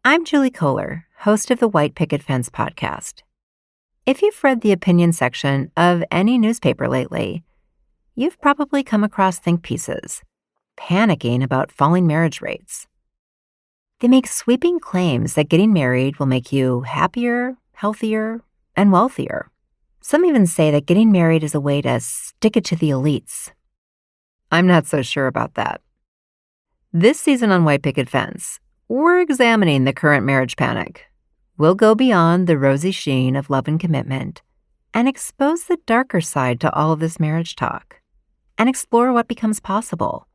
I'm Julie Kohler, host of the White Picket Fence podcast. If you've read the opinion section of any newspaper lately, you've probably come across think pieces panicking about falling marriage rates. They make sweeping claims that getting married will make you happier, healthier, and wealthier. Some even say that getting married is a way to stick it to the elites. I'm not so sure about that. This season on White Picket Fence, we're examining the current marriage panic. We'll go beyond the rosy sheen of love and commitment and expose the darker side to all of this marriage talk and explore what becomes possible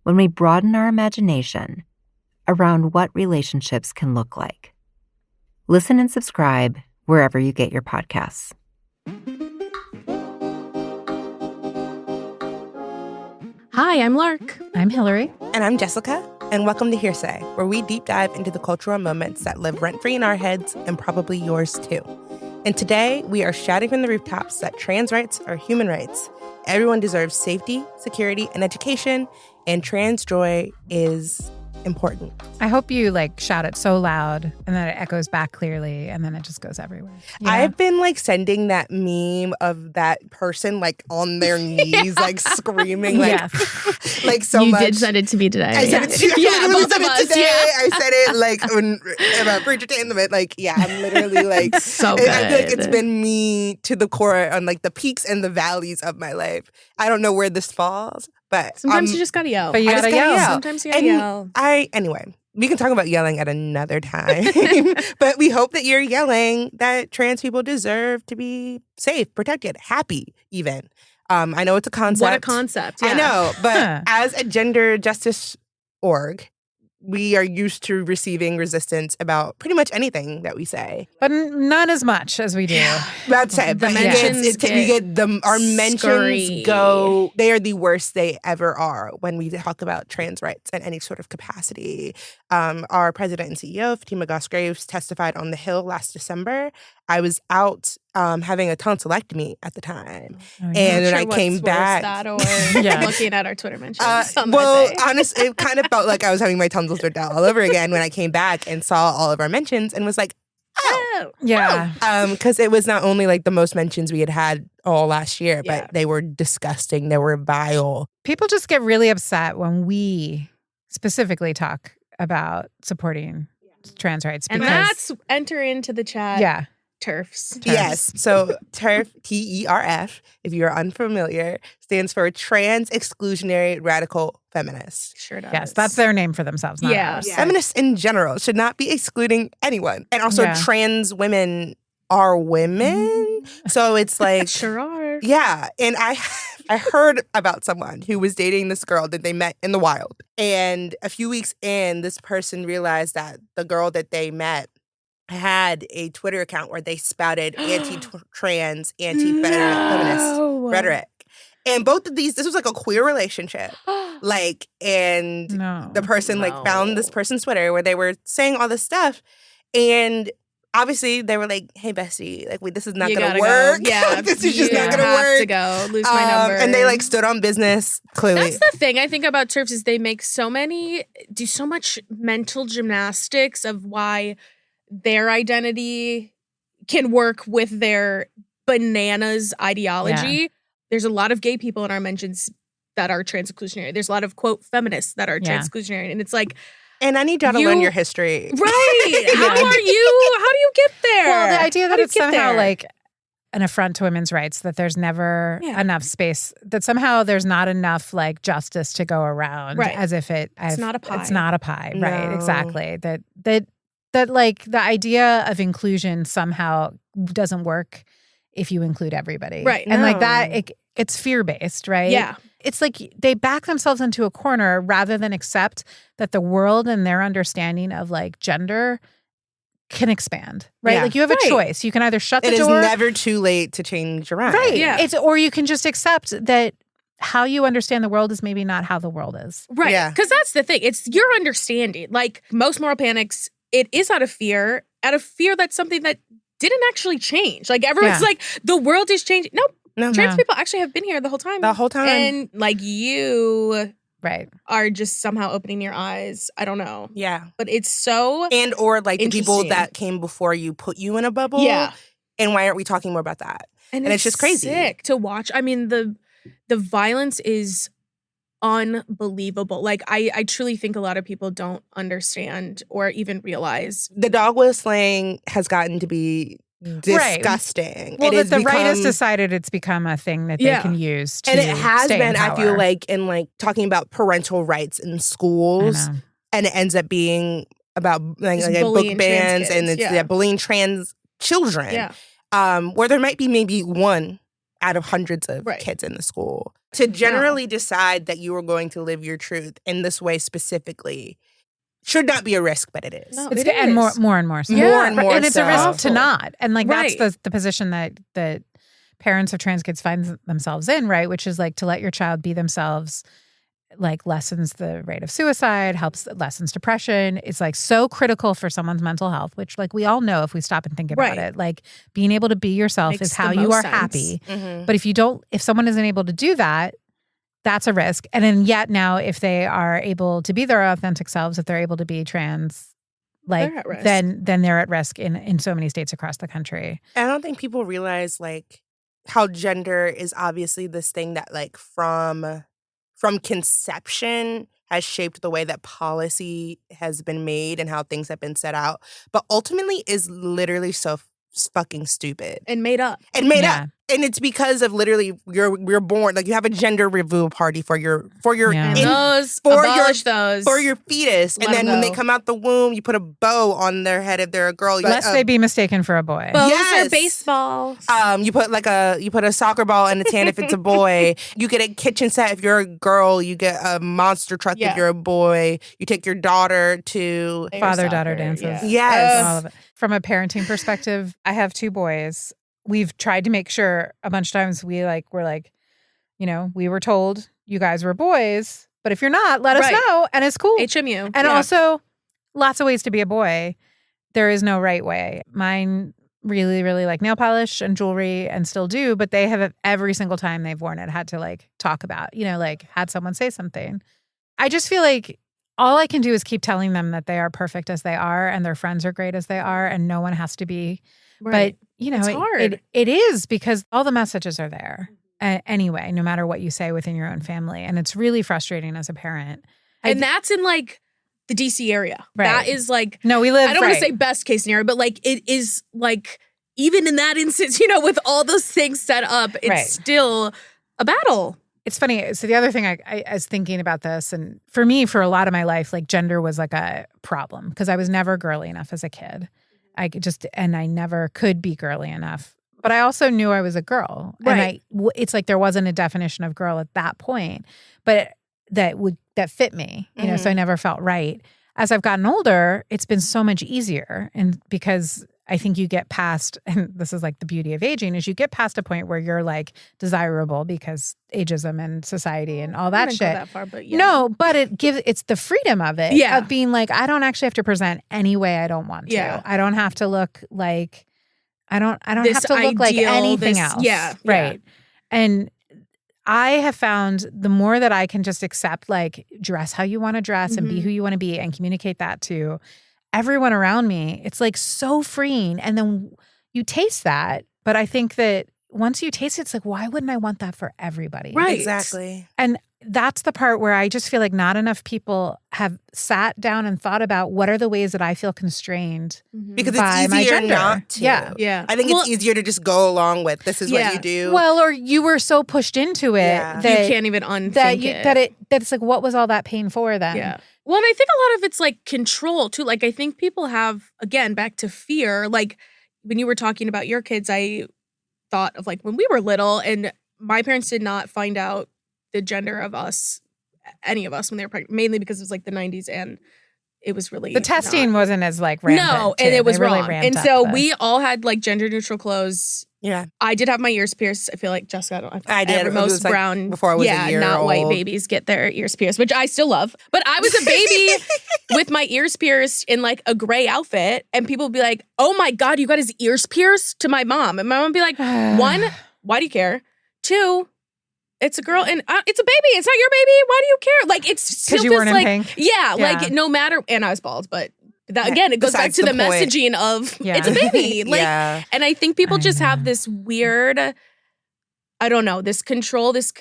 when we broaden our imagination around what relationships can look like. Listen and subscribe wherever you get your podcasts. Hi, I'm Lark. I'm Hillary. And I'm Jessica, and welcome to Hearsay, where we deep dive into the cultural moments that live rent-free in our heads and probably yours too. And today, we are shouting from the rooftops that trans rights are human rights. Everyone deserves safety, security, and education, and trans joy is important. I hope you shout it so loud and that it echoes back clearly and then it just goes everywhere. You know? I've been sending that meme of that person on their knees screaming so you much. You did send it to me today. I sent it to you. Yeah, both of us. Today. Yeah. I said it about Bridgerton. I'm literally so I good. feel like it's been me to the core on the peaks and the valleys of my life. I don't know where this falls. But sometimes you just gotta yell. But you gotta yell. Sometimes you gotta yell. Anyway, we can talk about yelling at another time. But we hope that you're yelling that trans people deserve to be safe, protected, happy, even. I know it's a concept. What a concept. Yeah. I know. But as a gender justice org, we are used to receiving resistance about pretty much anything that we say. But none as much as we do. That's it. The mentions our mentions scurry. They are the worst they ever are when we talk about trans rights in any sort of capacity. Our president and CEO, Fatima Goss-Graves, testified on The Hill last December. I was out having a tonsillectomy at the time. Oh, yeah. And when I came back... That or looking at our Twitter mentions. Honestly, it kind of felt like I was having my tonsils ripped out all over again when I came back and saw all of our mentions and was like, oh. Yeah. Because it was not only the most mentions we had all last year, but they were disgusting. They were vile. People just get really upset when we specifically talk about supporting trans rights. And that's enter into the chat. Yeah. TERFs. Yes. So TERF, TERF, if you're unfamiliar, stands for Trans Exclusionary Radical Feminist. Sure does. Yes, that's their name for themselves, not ours. Yeah. Feminists in general should not be excluding anyone. And also trans women are women. So it's sure are. Yeah. And I heard about someone who was dating this girl that they met in the wild. And a few weeks in, this person realized that the girl that they met had a Twitter account where they spouted anti-trans, anti-feminist rhetoric. And both of these, this was a queer relationship. The person found this person's Twitter where they were saying all this stuff. And obviously they were like, hey, bestie, this is not going to work. Go. Yeah. This is just not going to work. To go. Lose my number. And they stood on business, clearly. That's the thing I think about TERFs is they make do so much mental gymnastics of why their identity can work with their bananas ideology. Yeah. There's a lot of gay people in our mentions that are trans exclusionary. There's a lot of, quote, feminists that are trans exclusionary. And it's and I need y'all to learn your history. Right. How do you get there? Well, the idea that it's somehow an affront to women's rights, that there's never enough space, that somehow there's not enough justice to go around, as if it's not a pie. It's not a pie, No. right? Exactly. That the idea of inclusion somehow doesn't work if you include everybody, right? And it's fear-based, right? Yeah. It's they back themselves into a corner rather than accept that the world and their understanding of gender can expand, right? Yeah. You have a choice. You can either shut the door. It is never too late to change your mind. Right. Yeah. Or you can just accept that how you understand the world is maybe not how the world is. Right. Yeah. Because that's the thing. It's your understanding. Most moral panics, it is out of fear that's something that didn't actually change. Everyone's the world is changing. Nope. No. Trans people actually have been here the whole time. The whole time. And you are just somehow opening your eyes. I don't know. Yeah. But it's so And or like the people that came before you put you in a bubble. Yeah. And why aren't we talking more about that? And it's just crazy. Sick to watch. I mean, the violence is unbelievable. Like I truly think a lot of people don't understand or even realize. The dog whistling has gotten to be disgusting. Well, the right has decided it's become a thing that they can use to and it has stay been, in power. I feel like, in like talking about parental rights in schools, and it ends up being about like book bans and it's bullying trans children. Yeah. Where there might be maybe one out of hundreds of kids in the school. To generally decide that you are going to live your truth in this way specifically should not be a risk, but it is. No, and more and more so. Yeah. More and more and it's so. a risk to not. And like that's the position that parents of trans kids find themselves in, right? Which is like to let your child be themselves, like lessens the rate of suicide, lessens depression. It's like so critical for someone's mental health, which like we all know if we stop and think about it. Like being able to be yourself is how you are happy. Mm-hmm. But if someone isn't able to do that, that's a risk. And then yet now if they are able to be their authentic selves, if they're able to be trans, like then they're at risk in so many states across the country. I don't think people realize like how gender is obviously this thing that like from conception has shaped the way that policy has been made and how things have been set out, but ultimately is literally so fucking stupid. And made up. And it's because of literally you're born, like you have a gender reveal party for your fetus. And then when they come out the womb, you put a bow on their head if they're a girl. Lest they be mistaken for a boy. Bows are baseballs. You put a soccer ball in its hand if it's a boy. You get a kitchen set if you're a girl. You get a monster truck if you're a boy. You take your daughter to father-daughter dances. Yes. All of it. From a parenting perspective, I have 2 boys. We've tried to make sure a bunch of times we're like, you know, we were told you guys were boys, but if you're not, let us know. And it's cool. HMU. And also lots of ways to be a boy. There is no right way. Mine really, really like nail polish and jewelry and still do, but they have every single time they've worn it had to like talk about, you know, like had someone say something. I just feel like all I can do is keep telling them that they are perfect as they are and their friends are great as they are and no one has to be. But, you know, it's hard. It is because all the messages are there anyway, no matter what you say within your own family. And it's really frustrating as a parent. And that's in like the DC area. Right. That is like, no, we live. I don't want to say best case scenario, but like it is like, even in that instance, you know, with all those things set up, it's still a battle. It's funny. So the other thing I was thinking about this, and for me, for a lot of my life, like gender was like a problem because I was never girly enough as a kid. I never could be girly enough. But I also knew I was a girl. Right. And it's like there wasn't a definition of girl at that point, but that fit me, you know, so I never felt right. As I've gotten older, it's been so much easier. And because I think you get past, and this is like the beauty of aging, is you get past a point where you're like desirable because ageism and society and all that shit. Go that far, but no, but it's the freedom of it. Yeah. Of being like, I don't actually have to present any way I don't want to. Yeah. I don't have to look like, I don't have to look like anything else. Yeah. Right. Yeah. And I have found the more that I can just accept, like, dress how you want to dress and be who you want to be and communicate that to everyone around me, it's like so freeing. And then you taste that. But I think that once you taste it, it's like, why wouldn't I want that for everybody? Right. Exactly. And that's the part where I just feel like not enough people have sat down and thought about what are the ways that I feel constrained because it's easier not to. Yeah. I think it's easier to just go along with this is what you do. Well, or you were so pushed into it that you can't even unthink it. That it's like, what was all that pain for then? Yeah. Well, and I think a lot of it's like control too. Like I think people have, again, back to fear. Like when you were talking about your kids, I thought of like when we were little and my parents did not find out the gender of us, any of us, when they were pregnant, mainly because it was like the 90s and it was really the testing wasn't as like rampant. No, and it was wrong. And so we all had like gender neutral clothes. Yeah, I did have my ears pierced. I feel like Jessica, I did. Most like brown before I was a year not old. White babies get their ears pierced, which I still love. But I was a baby with my ears pierced in like a gray outfit, and people would be like, "Oh my God, you got his ears pierced?" To my mom, and my mom would be like, "1, why do you care? 2, it's a girl and it's a baby. It's not your baby. Why do you care? Like, it's still you this, weren't in like, pink. yeah, Yeah. like no matter, and I was bald, but that, again, it goes back Besides to the the point. messaging of Yeah. it's a baby. Like, Yeah. and I think people I just have know. this weird, I don't know, this control, this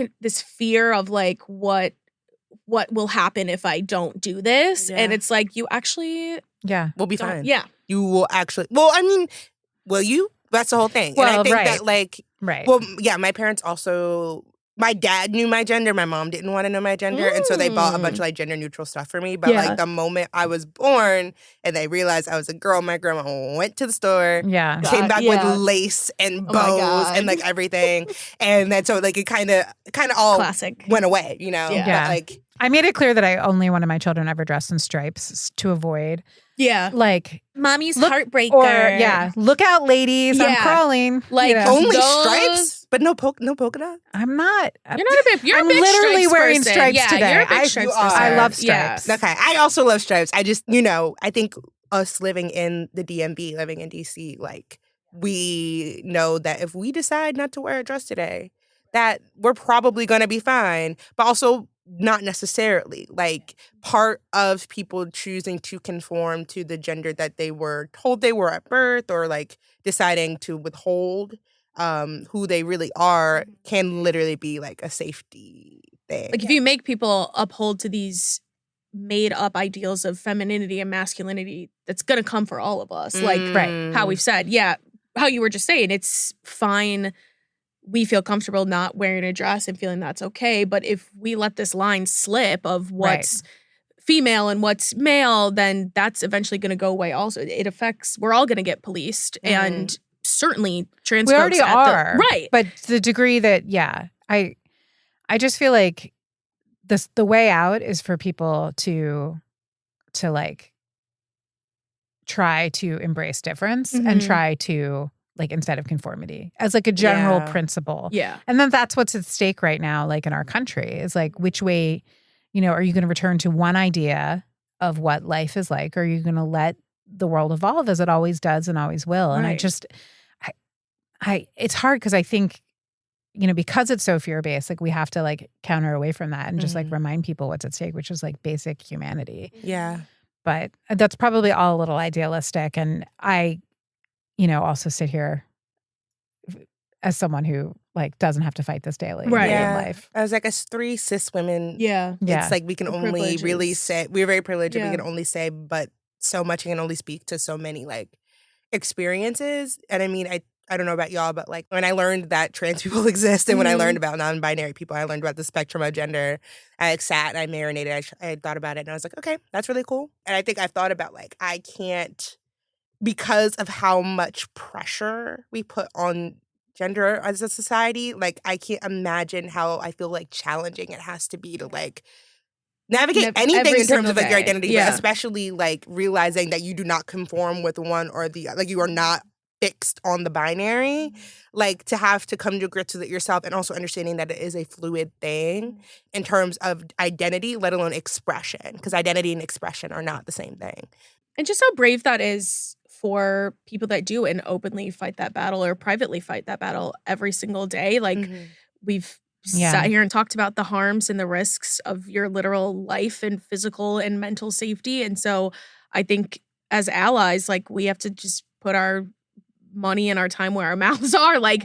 fear of like what will happen if I don't do this, and Yeah. it's like you actually Yeah. We'll be don't. fine. Yeah, You will actually. Well, I mean, will you? That's the whole thing. And I Well, think right. that, like, Right. well, yeah, my parents also. My dad knew my gender. My mom didn't want to know my gender, and so they bought a bunch of like gender neutral stuff for me. But Yeah. like the moment I was born and they realized I was a girl, my grandma went to the store. Yeah. Came back yeah. with lace and Oh my bows God. and like everything, and then so like it kind of all classic. went away, you know. Yeah. Yeah. But like I made it clear that I only wanted my children ever dressed in stripes to avoid Yeah, like mommy's Look- heartbreaker. or look out, ladies, I'm Yeah. crawling. Like, you know. only Those- stripes, but no polka dot. I'm not. You're not a big. You're I'm a big literally stripes wearing person. stripes yeah, today. You're a big I- stripes you are. person. I love Yeah. stripes. Okay, I also love stripes. I just, I think us living in the DMV, living in DC, like we know that if we decide not to wear a dress today, that we're probably going to be fine, but also not necessarily. Like part of people choosing to conform to the gender that they were told they were at birth, or like deciding to withhold who they really are, can literally be like a safety thing. Like if you make people uphold to these made up ideals of femininity and masculinity, that's gonna come for all of us. Like Right. how we've said, how you were just saying, it's fine. We feel comfortable not wearing a dress and feeling that's okay. But if we let this line slip of what's female and what's male, then that's eventually going to go away also. It affects, we're all going to get policed. And certainly trans We folks already are. right. But the degree that, I just feel like the way out is for people to like try to embrace difference and Mhm. try to like instead of conformity as like a general Yeah. principle. Yeah. And then that's what's at stake right now, like in our country, is like which way, are you going to return to one idea of what life is like, or are you going to let the world evolve as it always does and always will? And Right. it's hard because I think, because it's so fear-based, like we have to like counter away from that and just like remind people what's at stake, which is like basic humanity. Yeah. But that's probably all a little idealistic. And I, also sit here as someone who like doesn't have to fight this daily Right. in Yeah. life. I was like, as 3 cis women, Yeah. Yeah. it's like we can The only really privileges. say, we're very privileged, and Yeah. we can only say but so much, and can only speak to so many like experiences. And I mean, I don't know about y'all, but like when I learned that trans people exist, and when I learned about non-binary people, I learned about the spectrum of gender. I like sat and I marinated. I thought about it, and I was like, okay, that's really cool. And I think I've thought about like I can't, because of how much pressure we put on gender as a society, like I can't imagine how I feel like challenging it has to be to like navigate anything every in terms of single like your day. identity, Yeah. but especially like realizing that you do not conform with one or the, like you are not fixed on the binary, like to have to come to grips with it yourself, and also understanding that it is a fluid thing in terms of identity, let alone expression, because identity and expression are not the same thing. And just how brave that is for people that do and openly fight that battle or privately fight that battle every single day. Like we've sat here and talked about the harms and the risks of your literal life and physical and mental safety. And so I think as allies, like we have to just put our money and our time where our mouths are, like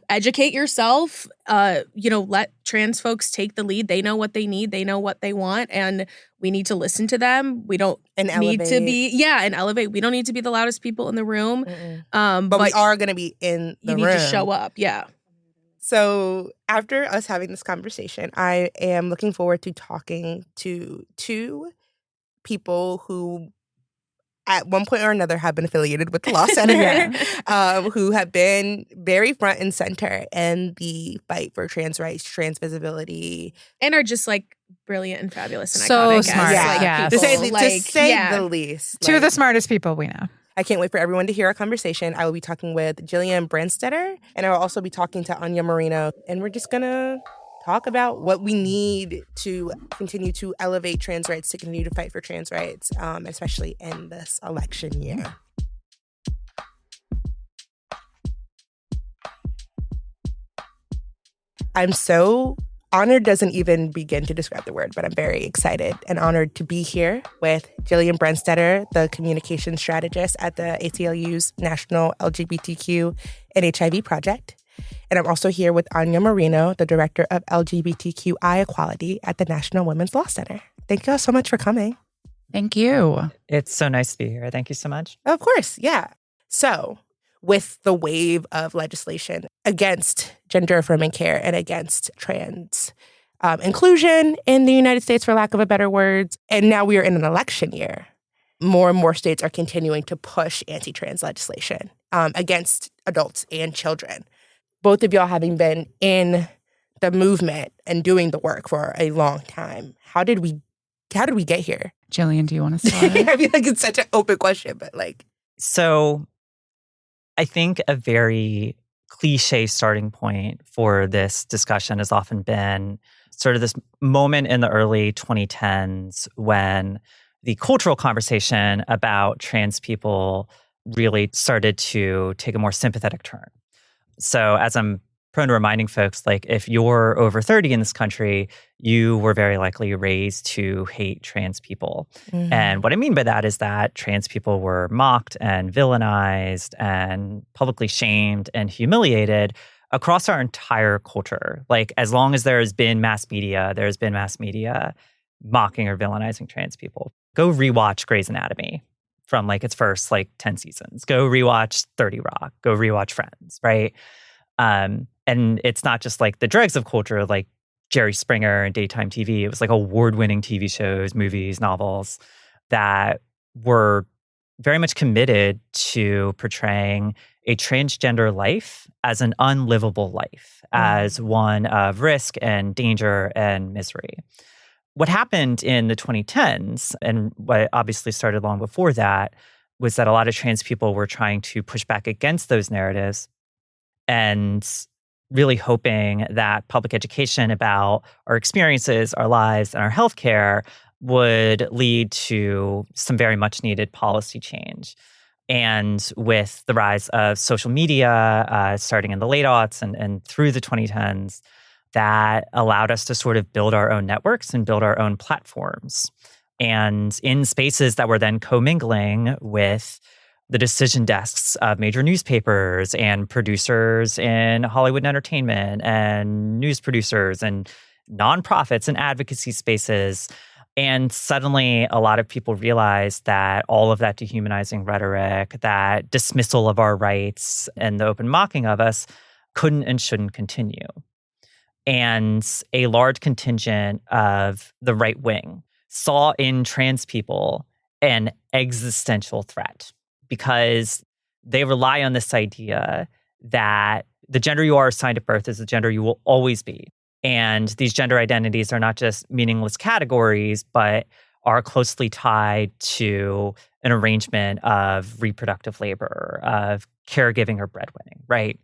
educate yourself, let trans folks take the lead. They know what they need. They know what they want. And we need to listen to them. We don't need to be, and elevate. We don't need to be the loudest people in the room. But we are going to be in the room. You need to show up. Yeah. So after us having this conversation, I am looking forward to talking to 2 people who at one point or another have been affiliated with the Law Center, who have been very front and center in the fight for trans rights, trans visibility. And are just like brilliant and fabulous and So iconic. smart. As, To say, people. to say the least. 2 of the smartest people we know. I can't wait for everyone to hear our conversation. I will be talking with Jillian Branstetter, and I will also be talking to Anya Marino. And we're just going to talk about what we need to continue to elevate trans rights, to continue to fight for trans rights, especially in this election year. I'm so honored doesn't even begin to describe the word, but I'm very excited and honored to be here with Jillian Brenstetter, the communication strategist at the ACLU's National LGBTQ and HIV Project. And I'm also here with Anya Marino, the director of LGBTQI Equality at the National Women's Law Center. Thank you all so much for coming. Thank you. It's so nice to be here. Thank you so much. Of course, yeah. So, with the wave of legislation against gender-affirming care and against trans inclusion in the United States, for lack of a better word, and now we are in an election year, more and more states are continuing to push anti-trans legislation against adults and children. Both of y'all having been in the movement and doing the work for a long time, how did we get here? Jillian, do you want to start? I feel like it's such an open question, but like. So I think a very cliche starting point for this discussion has often been sort of this moment in the early 2010s when the cultural conversation about trans people really started to take a more sympathetic turn. So as I'm prone to reminding folks, like if you're over 30 in this country, you were very likely raised to hate trans people. Mm-hmm. And what I mean by that is that trans people were mocked and villainized and publicly shamed and humiliated across our entire culture. Like as long as there has been mass media, there's been mass media mocking or villainizing trans people. Go rewatch Grey's Anatomy from like its first like 10 seasons. Go rewatch 30 Rock. Go rewatch Friends, right? And it's not just like the dregs of culture like Jerry Springer and daytime TV. It was like award-winning TV shows, movies, novels that were very much committed to portraying a transgender life as an unlivable life, as one of risk and danger and misery. What happened in the 2010s, and what obviously started long before that, was that a lot of trans people were trying to push back against those narratives and really hoping that public education about our experiences, our lives, and our healthcare would lead to some very much needed policy change. And with the rise of social media, starting in the late aughts and through the 2010s, that allowed us to sort of build our own networks and build our own platforms. And in spaces that were then commingling with the decision desks of major newspapers and producers in Hollywood and entertainment and news producers and nonprofits and advocacy spaces. And suddenly a lot of people realized that all of that dehumanizing rhetoric, that dismissal of our rights and the open mocking of us couldn't and shouldn't continue. And a large contingent of the right wing saw in trans people an existential threat, because they rely on this idea that the gender you are assigned at birth is the gender you will always be. And these gender identities are not just meaningless categories, but are closely tied to an arrangement of reproductive labor, of caregiving or breadwinning, right?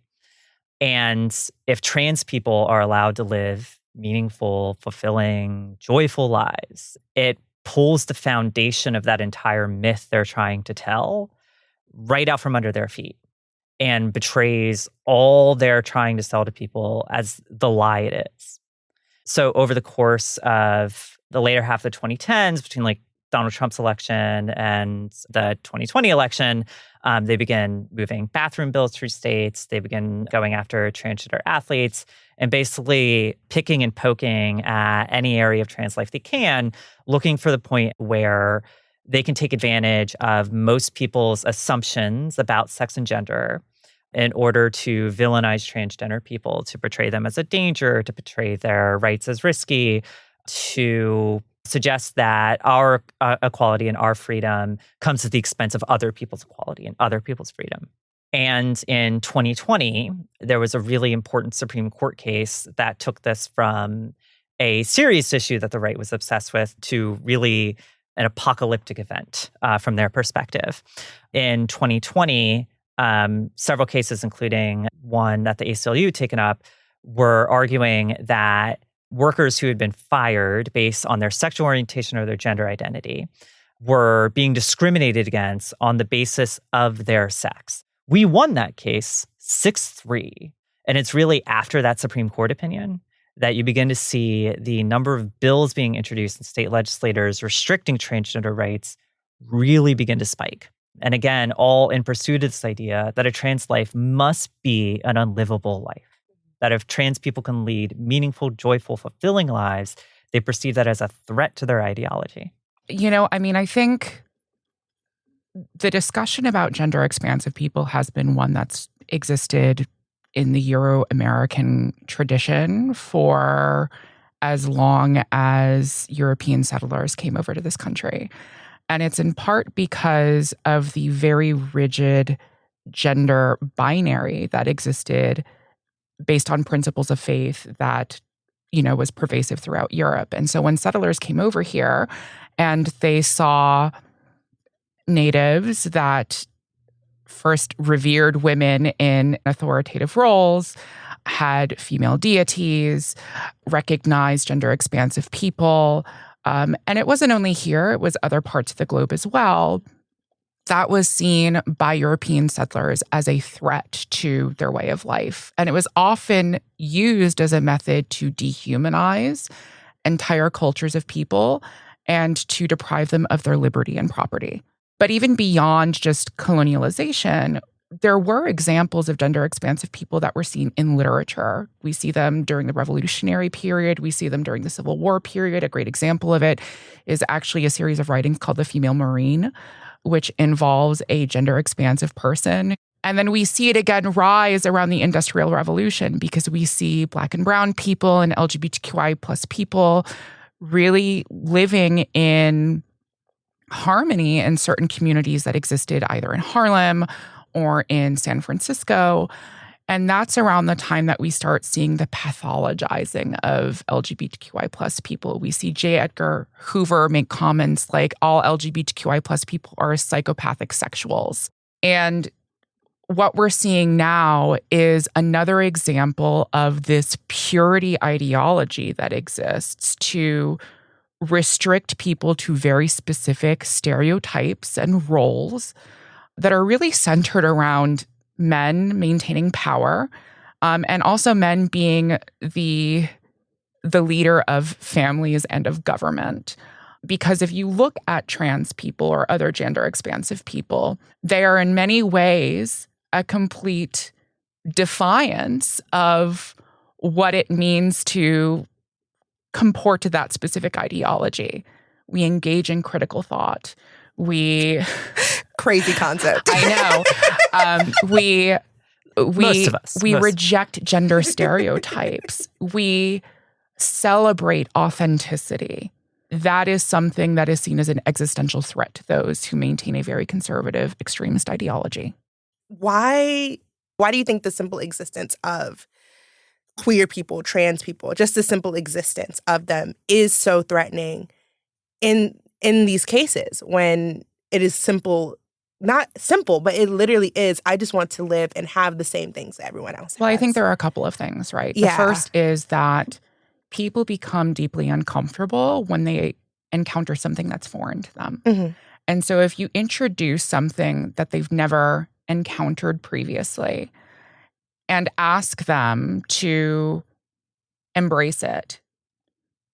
And if trans people are allowed to live meaningful, fulfilling, joyful lives, it pulls the foundation of that entire myth they're trying to tell right out from under their feet and betrays all they're trying to sell to people as the lie it is. So over the course of the later half of the 2010s, between like Donald Trump's election and the 2020 election, they began moving bathroom bills through states. They began going after transgender athletes and basically picking and poking at any area of trans life they can, looking for the point where they can take advantage of most people's assumptions about sex and gender in order to villainize transgender people, to portray them as a danger, to portray their rights as risky, to suggest that our equality and our freedom comes at the expense of other people's equality and other people's freedom. And in 2020, there was a really important Supreme Court case that took this from a serious issue that the right was obsessed with to really an apocalyptic event from their perspective. In 2020, several cases, including one that the ACLU had taken up, were arguing that workers who had been fired based on their sexual orientation or their gender identity were being discriminated against on the basis of their sex. We won that case 6-3. And it's really after that Supreme Court opinion that you begin to see the number of bills being introduced in state legislators restricting transgender rights really begin to spike. And again, all in pursuit of this idea that a trans life must be an unlivable life. That if trans people can lead meaningful, joyful, fulfilling lives, they perceive that as a threat to their ideology. I think the discussion about gender expansive people has been one that's existed in the Euro-American tradition for as long as European settlers came over to this country. And it's in part because of the very rigid gender binary that existed based on principles of faith that, was pervasive throughout Europe. And so when settlers came over here and they saw natives that first revered women in authoritative roles, had female deities, recognized gender expansive people, and it wasn't only here, it was other parts of the globe as well. That was seen by European settlers as a threat to their way of life. And it was often used as a method to dehumanize entire cultures of people and to deprive them of their liberty and property. But even beyond just colonialization, there were examples of gender expansive people that were seen in literature. We see them during the Revolutionary period. We see them during the Civil War period. A great example of it is actually a series of writings called The Female Marine, which involves a gender expansive person. And then we see it again rise around the Industrial Revolution because we see Black and brown people and LGBTQI plus people really living in harmony in certain communities that existed either in Harlem or in San Francisco. And that's around the time that we start seeing the pathologizing of LGBTQI plus people. We see J. Edgar Hoover make comments like all LGBTQI plus people are psychopathic sexuals. And what we're seeing now is another example of this purity ideology that exists to restrict people to very specific stereotypes and roles that are really centered around men maintaining power, and also men being the leader of families and of government. Because if you look at trans people or other gender expansive people, they are in many ways a complete defiance of what it means to comport to that specific ideology. We engage in critical thought. Crazy concept. I know. Most of us. We reject gender stereotypes. We celebrate authenticity. That is something that is seen as an existential threat to those who maintain a very conservative, extremist ideology. Why do you think the simple existence of queer people, trans people, just the simple existence of them is so threatening in these cases when it is simple? Not simple, but it literally is. I just want to live and have the same things that everyone else has. Well, I think there are a couple of things, right? Yeah. The first is that people become deeply uncomfortable when they encounter something that's foreign to them. Mm-hmm. And so if you introduce something that they've never encountered previously and ask them to embrace it,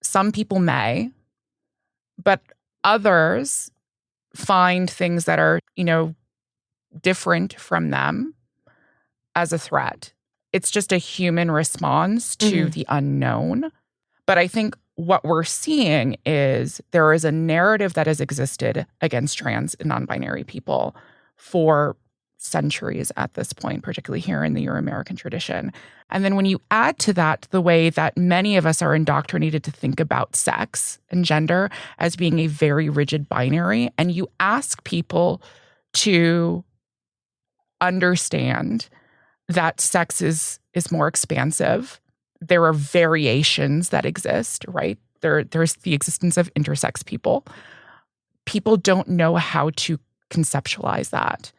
some people may, but others find things that are, different from them as a threat. It's just a human response to the unknown. But I think what we're seeing is there is a narrative that has existed against trans and non-binary people for centuries at this point, particularly here in the Euro-American tradition. And then when you add to that the way that many of us are indoctrinated to think about sex and gender as being a very rigid binary, and you ask people to understand that sex is more expansive. There are variations that exist, right? There's the existence of intersex people. People don't know how to conceptualize that.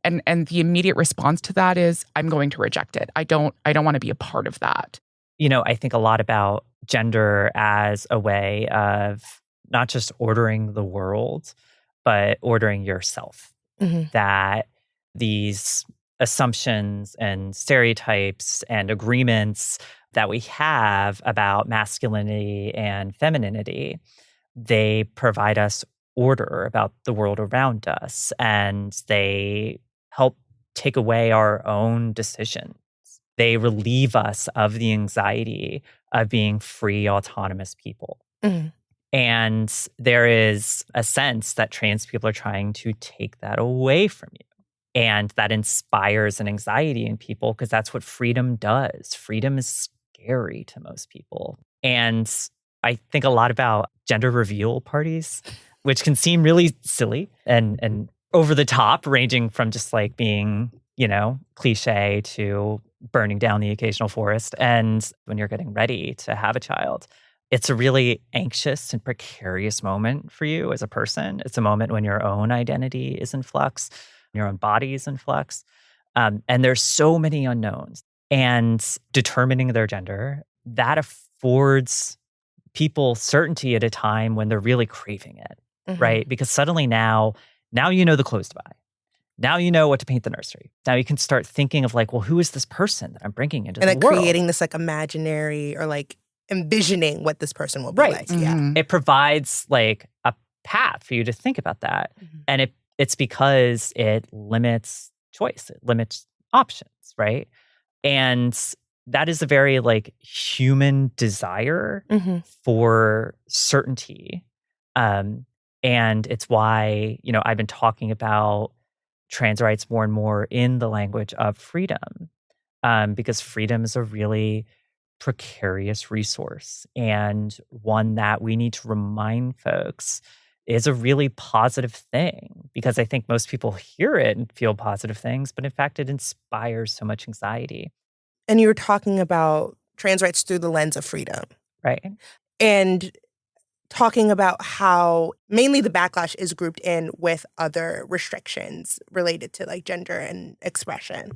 And the immediate response to that is, I'm going to reject it. I don't want to be a part of that. I think a lot about gender as a way of not just ordering the world, but ordering yourself. Mm-hmm. That these assumptions and stereotypes and agreements that we have about masculinity and femininity, they provide us order about the world around us, and they help take away our own decisions. They relieve us of the anxiety of being free, autonomous people. Mhm. And there is a sense that trans people are trying to take that away from you. And that inspires an anxiety in people because that's what freedom does. Freedom is scary to most people. And I think a lot about gender reveal parties, which can seem really silly and over the top, ranging from just like being, cliche to burning down the occasional forest. And when you're getting ready to have a child, it's a really anxious and precarious moment for you as a person. It's a moment when your own identity is in flux, your own body is in flux. And there's so many unknowns. And determining their gender, that affords people certainty at a time when they're really craving it, right? Because suddenly now you know the clothes to buy. Now you know what to paint the nursery. Now you can start thinking of like, well, who is this person that I'm bringing into the world? And like creating this like imaginary or like envisioning what this person will be like. Yeah. It provides like a path for you to think about that. And it's because it limits choice. It limits options, right? And that is a very like human desire for certainty. And it's why, I've been talking about trans rights more and more in the language of freedom, because freedom is a really precarious resource and one that we need to remind folks is a really positive thing, because I think most people hear it and feel positive things, but in fact, it inspires so much anxiety. And you were talking about trans rights through the lens of freedom. Right. And talking about how mainly the backlash is grouped in with other restrictions related to like gender and expression.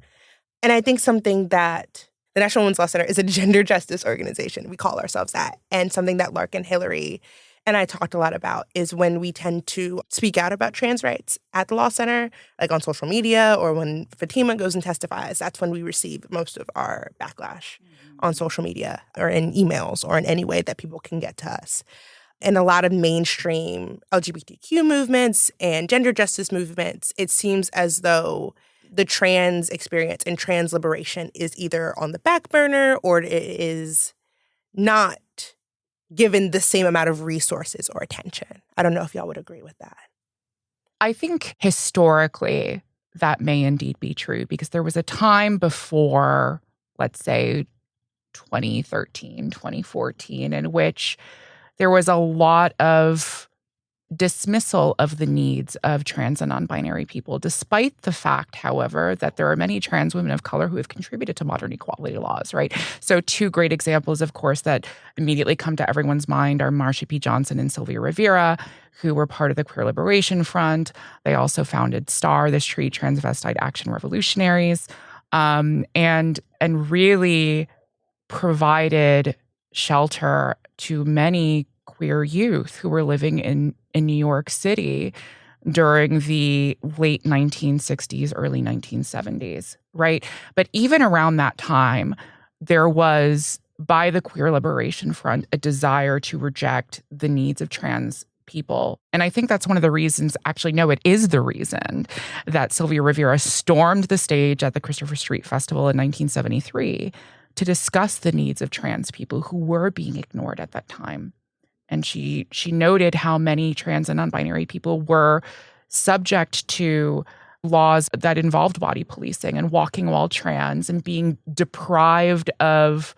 And I think something that the National Women's Law Center is a gender justice organization. We call ourselves that. And something that Larkin Hillary and I talked a lot about is when we tend to speak out about trans rights at the Law Center, like on social media or when Fatima goes and testifies, that's when we receive most of our backlash on social media or in emails or in any way that people can get to us. And a lot of mainstream LGBTQ movements and gender justice movements, it seems as though the trans experience and trans liberation is either on the back burner or it is not given the same amount of resources or attention. I don't know if y'all would agree with that. I think historically that may indeed be true, because there was a time before, let's say, 2013, 2014, in which there was a lot of dismissal of the needs of trans and non-binary people, despite the fact, however, that there are many trans women of color who have contributed to modern equality laws, right? So two great examples, of course, that immediately come to everyone's mind are Marsha P. Johnson and Sylvia Rivera, who were part of the Queer Liberation Front. They also founded STAR, the Street Transvestite Action Revolutionaries, and really provided shelter to many queer youth who were living in New York City during the late 1960s, early 1970s, right? But even around that time, there was, by the Queer Liberation Front, a desire to reject the needs of trans people. And I think that's one of the reasons, actually, no, it is the reason that Sylvia Rivera stormed the stage at the Christopher Street Festival in 1973 to discuss the needs of trans people who were being ignored at that time. And she noted how many trans and non-binary people were subject to laws that involved body policing and walking while trans and being deprived of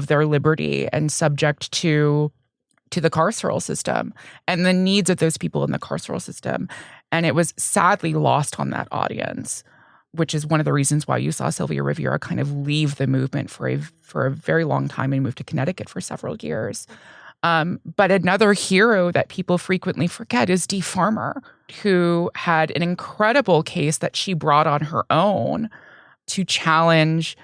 their liberty and subject to the carceral system and the needs of those people in the carceral system. And it was sadly lost on that audience, which is one of the reasons why you saw Sylvia Rivera kind of leave the movement for a very long time and move to Connecticut for several years. But another hero that people frequently forget is Dee Farmer, who had an incredible case that she brought on her own to challenge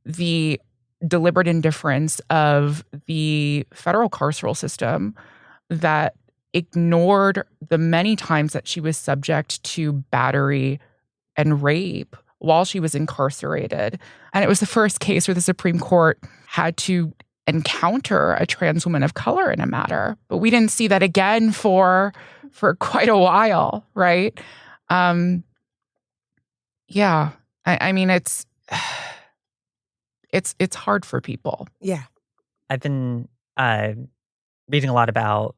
the deliberate indifference of the federal carceral system that ignored the many times that she was subject to battery and rape while she was incarcerated. And it was the first case where the Supreme Court had to encounter a trans woman of color in a matter. But we didn't see that again for quite a while, right? Yeah. I mean, it's hard for people. Yeah. I've been reading a lot about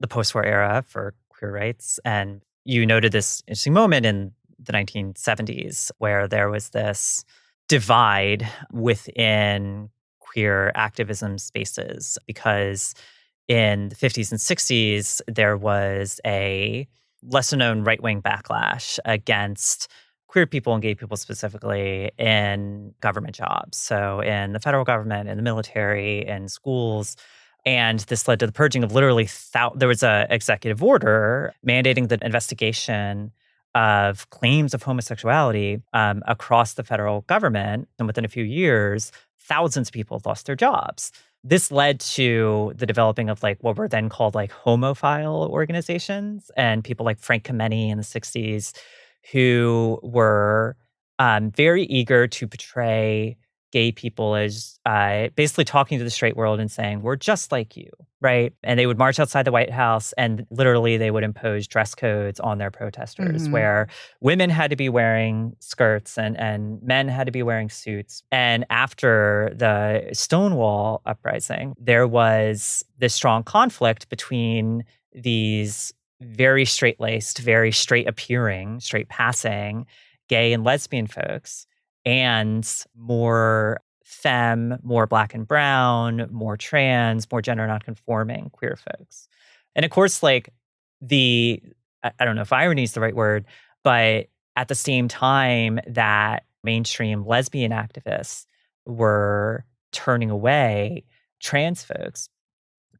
the post-war era for queer rights, and you noted this interesting moment in the 1970s where there was this divide within queer activism spaces, because in the 50s and 60s, there was a lesser-known right-wing backlash against queer people and gay people specifically in government jobs. So in the federal government, in the military, in schools. And this led to the purging of literally there was an executive order mandating the investigation of claims of homosexuality across the federal government. And within a few years, thousands of people lost their jobs. This led to the developing of like what were then called like homophile organizations, and people like Frank Kameny in the 60s who were very eager to portray gay people as basically talking to the straight world and saying, we're just like you, right? And they would march outside the White House, and literally they would impose dress codes on their protesters where women had to be wearing skirts and men had to be wearing suits. And after the Stonewall uprising, there was this strong conflict between these very straight-laced, very straight-appearing, straight-passing gay and lesbian folks, and more femme, more black and brown, more trans, more gender nonconforming queer folks. And of course, like I don't know if irony is the right word, but at the same time that mainstream lesbian activists were turning away trans folks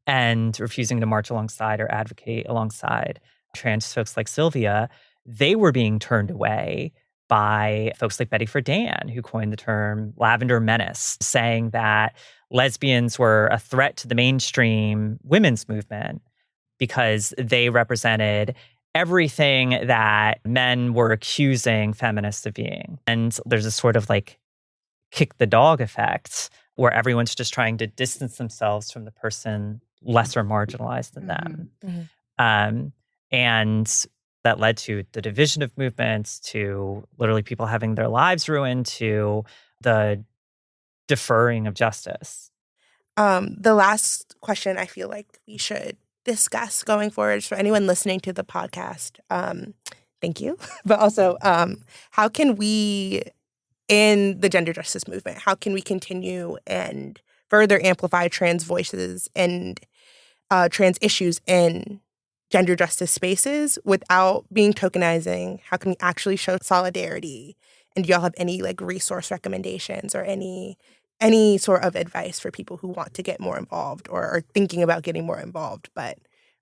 and refusing to march alongside or advocate alongside trans folks like Sylvia, they were being turned away by folks like Betty Friedan, who coined the term lavender menace, saying that lesbians were a threat to the mainstream women's movement because they represented everything that men were accusing feminists of being. And there's a sort of like kick the dog effect where everyone's just trying to distance themselves from the person lesser marginalized than them. And that led to the division of movements, to literally people having their lives ruined, to the deferring of justice. The last question I feel like we should discuss going forward for anyone listening to the podcast. Thank you. But also, how can we, in the gender justice movement, how can we continue and further amplify trans voices and trans issues in gender justice spaces without being tokenizing? How can we actually show solidarity? And do y'all have any like resource recommendations or any sort of advice for people who want to get more involved or are thinking about getting more involved but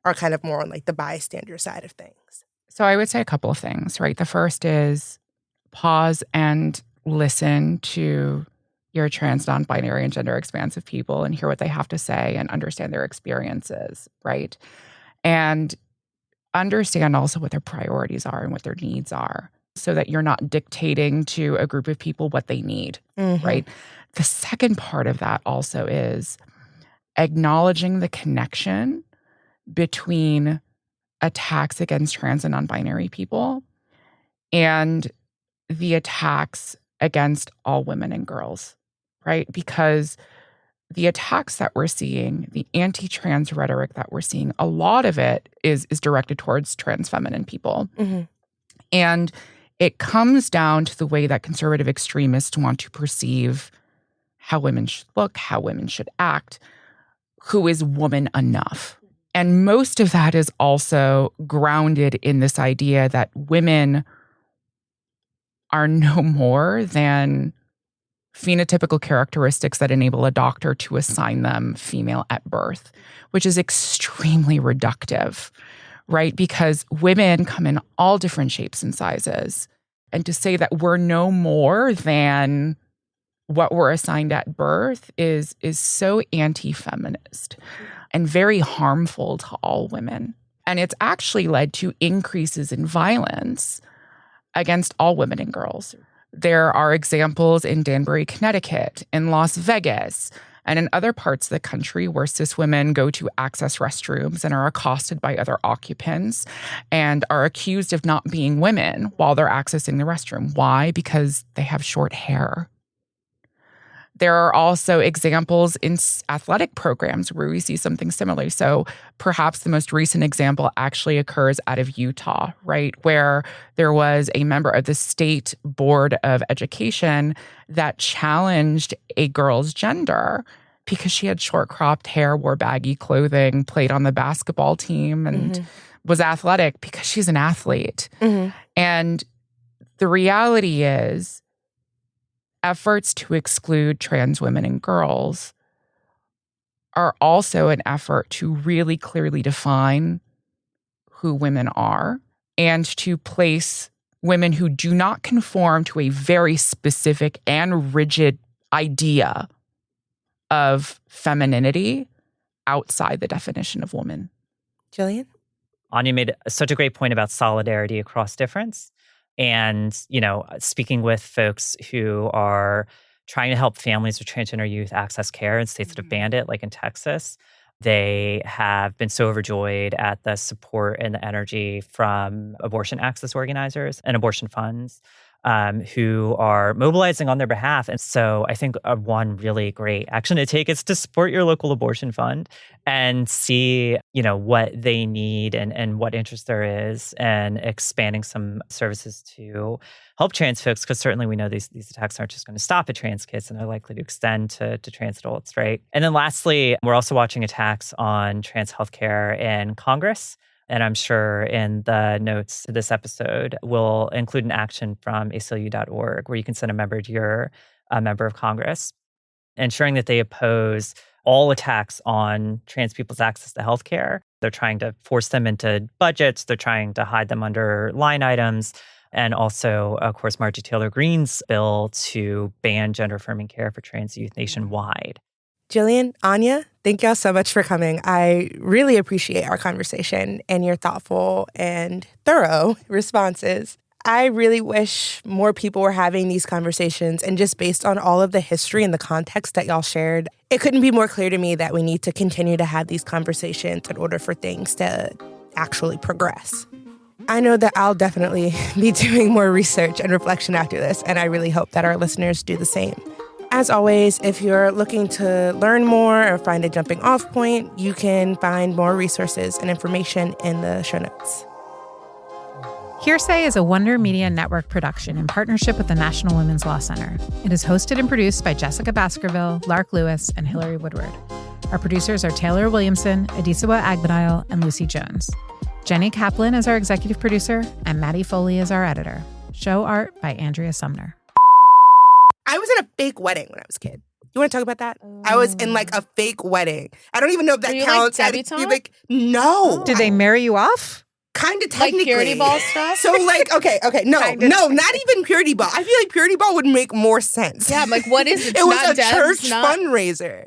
are kind of more on like the bystander side of things? So I would say a couple of things, right? The first is pause and listen to your trans, non-binary, and gender expansive people and hear what they have to say and understand their experiences, right? And understand also what their priorities are and what their needs are so that you're not dictating to a group of people what they need, right? The second part of that also is acknowledging the connection between attacks against trans and non-binary people and the attacks against all women and girls, right? Because the attacks that we're seeing, the anti-trans rhetoric that we're seeing, a lot of it is directed towards trans feminine people. And it comes down to the way that conservative extremists want to perceive how women should look, how women should act, who is woman enough. And most of that is also grounded in this idea that women are no more than phenotypical characteristics that enable a doctor to assign them female at birth, which is extremely reductive, right? Because women come in all different shapes and sizes. And to say that we're no more than what we're assigned at birth is so anti-feminist and very harmful to all women. And it's actually led to increases in violence against all women and girls. There are examples in Danbury, Connecticut, in Las Vegas, and in other parts of the country where cis women go to access restrooms and are accosted by other occupants and are accused of not being women while they're accessing the restroom. Why? Because they have short hair. There are also examples in athletic programs where we see something similar. So perhaps the most recent example actually occurs out of Utah, right? Where there was a member of the state board of education that challenged a girl's gender because she had short cropped hair, wore baggy clothing, played on the basketball team, and was athletic because she's an athlete. And the reality is, efforts to exclude trans women and girls are also an effort to really clearly define who women are and to place women who do not conform to a very specific and rigid idea of femininity outside the definition of woman. Jillian? Anya made such a great point about solidarity across difference. And, speaking with folks who are trying to help families with transgender youth access care in states that have banned it, like in Texas, they have been so overjoyed at the support and the energy from abortion access organizers and abortion funds who are mobilizing on their behalf. And so I think one really great action to take is to support your local abortion fund and see, what they need and what interest there is, and expanding some services to help trans folks, because certainly we know these attacks aren't just going to stop at trans kids, and they're likely to extend to trans adults, right? And then lastly, we're also watching attacks on trans healthcare in Congress. And I'm sure in the notes to this episode, we'll include an action from ACLU.org where you can send a member to your member of Congress, ensuring that they oppose all attacks on trans people's access to healthcare. They're trying to force them into budgets. They're trying to hide them under line items. And also, of course, Marjorie Taylor Greene's bill to ban gender-affirming care for trans youth nationwide. Jillian, Anya, thank y'all so much for coming. I really appreciate our conversation and your thoughtful and thorough responses. I really wish more people were having these conversations, and just based on all of the history and the context that y'all shared, it couldn't be more clear to me that we need to continue to have these conversations in order for things to actually progress. I know that I'll definitely be doing more research and reflection after this, and I really hope that our listeners do the same. As always, if you're looking to learn more or find a jumping off point, you can find more resources and information in the show notes. Hearsay is a Wonder Media Network production in partnership with the National Women's Law Center. It is hosted and produced by Jessica Baskerville, Lark Lewis, and Hillary Woodward. Our producers are Taylor Williamson, Adiswa Agbenile, and Lucy Jones. Jenny Kaplan is our executive producer, and Maddie Foley is our editor. Show art by Andrea Sumner. I was in a fake wedding when I was a kid. You want to talk about that? I was in like a fake wedding. I don't even know if that counts. Like debutante? No. Did they marry you off? Kind of technically. Like purity ball stuff? So okay. No, not even purity ball. I feel like purity ball would make more sense. Yeah, I'm like, what is it? It was a church fundraiser.